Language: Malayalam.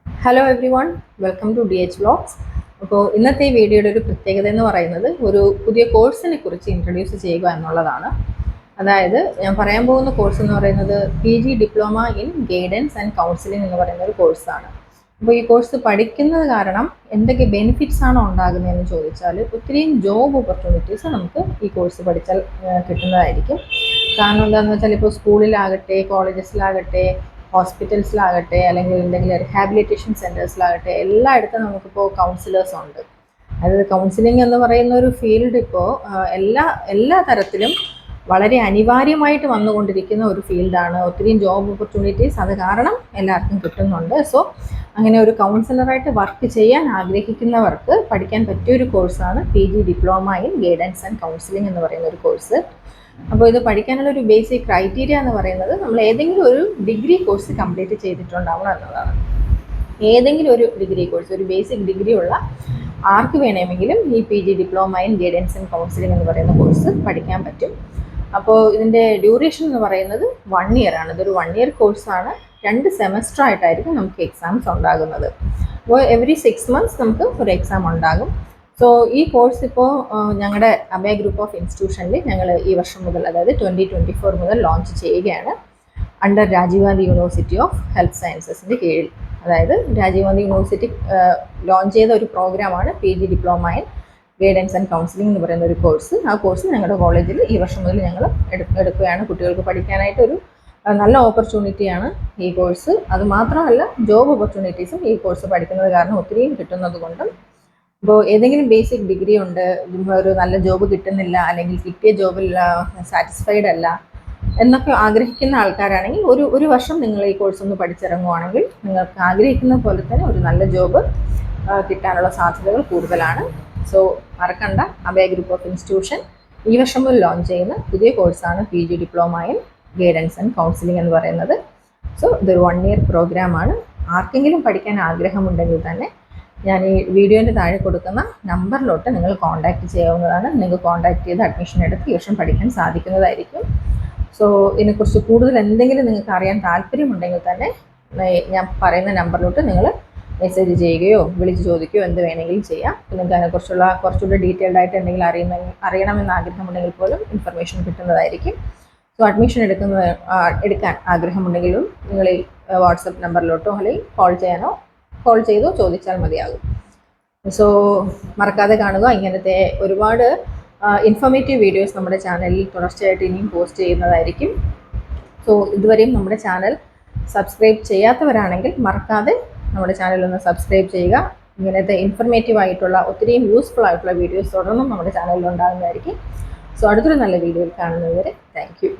Hello everyone, welcome to D H vlogs. അപ്പോൾ ഇന്നത്തെ ഈ വീഡിയോയുടെ ഒരു പ്രത്യേകത എന്ന് പറയുന്നത് ഒരു പുതിയ കോഴ്സിനെ കുറിച്ച് ഇൻട്രൊഡ്യൂസ് ചെയ്യുക എന്നുള്ളതാണ്. അതായത് ഞാൻ പറയാൻ പോകുന്ന കോഴ്സ് എന്ന് പറയുന്നത് PG diploma in guidance and counselling എന്ന് പറയുന്ന ഒരു കോഴ്സാണ്. അപ്പോൾ ഈ കോഴ്സ് പഠിക്കുന്നത് കാരണം എന്തൊക്കെ ബെനിഫിറ്റ്സ് ആണോ ഉണ്ടാകുന്നതെന്ന് ചോദിച്ചാൽ ഒത്തിരിയും ജോബ് ഓപ്പർച്യൂണിറ്റീസ് നമുക്ക് ഈ കോഴ്സ് പഠിച്ചാൽ കിട്ടുന്നതായിരിക്കും. കാരണം എന്താണെന്ന് വെച്ചാൽ ഇപ്പോൾ സ്കൂളിലാകട്ടെ, കോളേജസിലാകട്ടെ, ഹോസ്പിറ്റൽസിലാകട്ടെ, അല്ലെങ്കിൽ എന്തെങ്കിലും റിഹാബിലിറ്റേഷൻ സെൻറ്റേഴ്സിലാകട്ടെ, എല്ലായിടത്തും നമുക്കിപ്പോൾ കൗൺസിലേഴ്സ് ഉണ്ട്. അതായത് കൗൺസിലിംഗ് എന്ന് പറയുന്ന ഒരു ഫീൽഡ് ഇപ്പോൾ എല്ലാ തരത്തിലും വളരെ അനിവാര്യമായിട്ട് വന്നുകൊണ്ടിരിക്കുന്ന ഒരു ഫീൽഡാണ്. ഒത്തിരിയും ജോബ് ഓപ്പർച്യൂണിറ്റീസ് അത് കാരണം എല്ലാവർക്കും കിട്ടുന്നുണ്ട്. സോ അങ്ങനെ ഒരു കൗൺസിലറായിട്ട് വർക്ക് ചെയ്യാൻ ആഗ്രഹിക്കുന്നവർക്ക് പഠിക്കാൻ പറ്റിയൊരു കോഴ്സാണ് PG diploma in guidance and counselling എന്ന് പറയുന്ന ഒരു കോഴ്സ്. അപ്പോൾ ഇത് പഠിക്കാനുള്ള ഒരു ബേസിക് ക്രൈറ്റീരിയ എന്ന് പറയുന്നത് നമ്മൾ ഏതെങ്കിലും ഒരു ഡിഗ്രി കോഴ്സ് കംപ്ലീറ്റ് ചെയ്തിട്ടുണ്ടാവണം എന്നതാണ്. ഏതെങ്കിലും ഒരു ഡിഗ്രി കോഴ്സ്, ഒരു ബേസിക് ഡിഗ്രി ഉള്ള ആർക്ക് വേണമെങ്കിലും ഈ PG diploma in guidance and counselling എന്ന് പറയുന്ന കോഴ്സ് പഠിക്കാൻ പറ്റും. അപ്പോൾ ഇതിൻ്റെ ഡ്യൂറേഷൻ എന്ന് പറയുന്നത് 1 ഇയർ ആണ്. ഇതൊരു 1 ഇയർ കോഴ്സാണ്. 2 സെമസ്റ്റർ ആയിട്ടായിരിക്കും നമുക്ക് എക്സാംസ് ഉണ്ടാകുന്നത്. അപ്പോൾ എവറി 6 മന്ത്സ് നമുക്ക് ഒരു എക്സാം ഉണ്ടാകും. സോ ഈ കോഴ്സ് ഇപ്പോൾ ഞങ്ങളുടെ അഭയ ഗ്രൂപ്പ് ഓഫ് ഇൻസ്റ്റിറ്റ്യൂഷനിൽ ഞങ്ങൾ ഈ വർഷം മുതൽ, അതായത് 2024 മുതൽ ലോഞ്ച് ചെയ്യുകയാണ്. Under Rajiv Gandhi university of health സയൻസസിൻ്റെ കീഴിൽ. അതായത് രാജീവ് ഗാന്ധി യൂണിവേഴ്സിറ്റി ലോഞ്ച് ചെയ്ത ഒരു പ്രോഗ്രാമാണ് PG diploma in guidance and counselling എന്ന് പറയുന്ന ഒരു കോഴ്സ്. ആ കോഴ്സ് ഞങ്ങളുടെ കോളേജിൽ ഈ വർഷം മുതൽ ഞങ്ങൾ എടുക്കുകയാണ്. കുട്ടികൾക്ക് പഠിക്കാനായിട്ട് ഒരു നല്ല ഓപ്പർച്യൂണിറ്റിയാണ് ഈ കോഴ്സ്. അതുമാത്രമല്ല, ജോബ് ഓപ്പർച്യൂണിറ്റീസും ഈ കോഴ്സ് പഠിക്കുന്നത് കാരണം ഒത്തിരിയും കിട്ടുന്നത് കൊണ്ടും. ഇപ്പോൾ ഏതെങ്കിലും ബേസിക് ഡിഗ്രി ഉണ്ട്, ഒരു നല്ല ജോബ് കിട്ടുന്നില്ല, അല്ലെങ്കിൽ കിട്ടിയ ജോബിൽ സാറ്റിസ്ഫൈഡ് അല്ല എന്നൊക്കെ ആഗ്രഹിക്കുന്ന ആൾക്കാരാണെങ്കിൽ ഒരു വർഷം നിങ്ങൾ ഈ കോഴ്സ് ഒന്ന് പഠിച്ചിറങ്ങുവാണെങ്കിൽ നിങ്ങൾക്ക് ആഗ്രഹിക്കുന്ന പോലെ തന്നെ ഒരു നല്ല ജോബ് കിട്ടാനുള്ള സാധ്യതകൾ കൂടുതലാണ്. സോ മറക്കണ്ട, അഭയ ഗ്രൂപ്പ് ഓഫ് ഇൻസ്റ്റിറ്റ്യൂഷൻ ഈ വർഷം മുതൽ ലോഞ്ച് ചെയ്യുന്ന പുതിയ കോഴ്സാണ് PG diploma in guidance and counselling എന്ന് പറയുന്നത്. സോ ഇതൊരു 1 ഇയർ പ്രോഗ്രാമാണ്. ആർക്കെങ്കിലും പഠിക്കാൻ ആഗ്രഹമുണ്ടെങ്കിൽ തന്നെ ഞാൻ ഈ വീഡിയോൻ്റെ താഴെ കൊടുക്കുന്ന നമ്പറിലോട്ട് നിങ്ങൾ കോൺടാക്റ്റ് ചെയ്യാവുന്നതാണ്. നിങ്ങൾക്ക് കോൺടാക്റ്റ് ചെയ്ത് അഡ്മിഷൻ എടുത്ത് ഈ വർഷം പഠിക്കാൻ സാധിക്കുന്നതായിരിക്കും. സോ ഇതിനെക്കുറിച്ച് കൂടുതൽ എന്തെങ്കിലും നിങ്ങൾക്ക് അറിയാൻ താല്പര്യമുണ്ടെങ്കിൽ തന്നെ ഞാൻ പറയുന്ന നമ്പറിലോട്ട് നിങ്ങൾ മെസ്സേജ് ചെയ്യുകയോ വിളിച്ച് ചോദിക്കുകയോ എന്ത് വേണമെങ്കിലും ചെയ്യാം. നിങ്ങൾക്ക് അതിനെക്കുറിച്ചുള്ള കുറച്ചുകൂടി ഡീറ്റെയിൽഡ് ആയിട്ട് എന്തെങ്കിലും അറിയണമെന്ന് ആഗ്രഹമുണ്ടെങ്കിൽ പോലും ഇൻഫർമേഷൻ കിട്ടുന്നതായിരിക്കും. സോ അഡ്മിഷൻ എടുക്കാൻ ആഗ്രഹമുണ്ടെങ്കിലും നിങ്ങൾ ഈ വാട്സപ്പ് നമ്പറിലോട്ടോ അല്ലെങ്കിൽ കോൾ ചെയ്തോ ചോദിച്ചാൽ മതിയാകും. സോ മറക്കാതെ കാണുക. ഇങ്ങനത്തെ ഒരുപാട് ഇൻഫോർമേറ്റീവ് വീഡിയോസ് നമ്മുടെ ചാനലിൽ തുടർച്ചയായിട്ട് ഇനിയും പോസ്റ്റ് ചെയ്യുന്നതായിരിക്കും. സോ ഇതുവരെയും നമ്മുടെ ചാനൽ സബ്സ്ക്രൈബ് ചെയ്യാത്തവരാണെങ്കിൽ മറക്കാതെ നമ്മുടെ ചാനലൊന്ന് സബ്സ്ക്രൈബ് ചെയ്യുക. ഇങ്ങനത്തെ ഇൻഫർമേറ്റീവ് ആയിട്ടുള്ള ഒത്തിരിയും യൂസ്ഫുൾ ആയിട്ടുള്ള വീഡിയോസ് തുടർന്നും നമ്മുടെ ചാനലിൽ ഉണ്ടാകുന്നതായിരിക്കും. സോ അടുത്തൊരു നല്ല വീഡിയോയിൽ കാണുന്നതുവരെ താങ്ക് യു.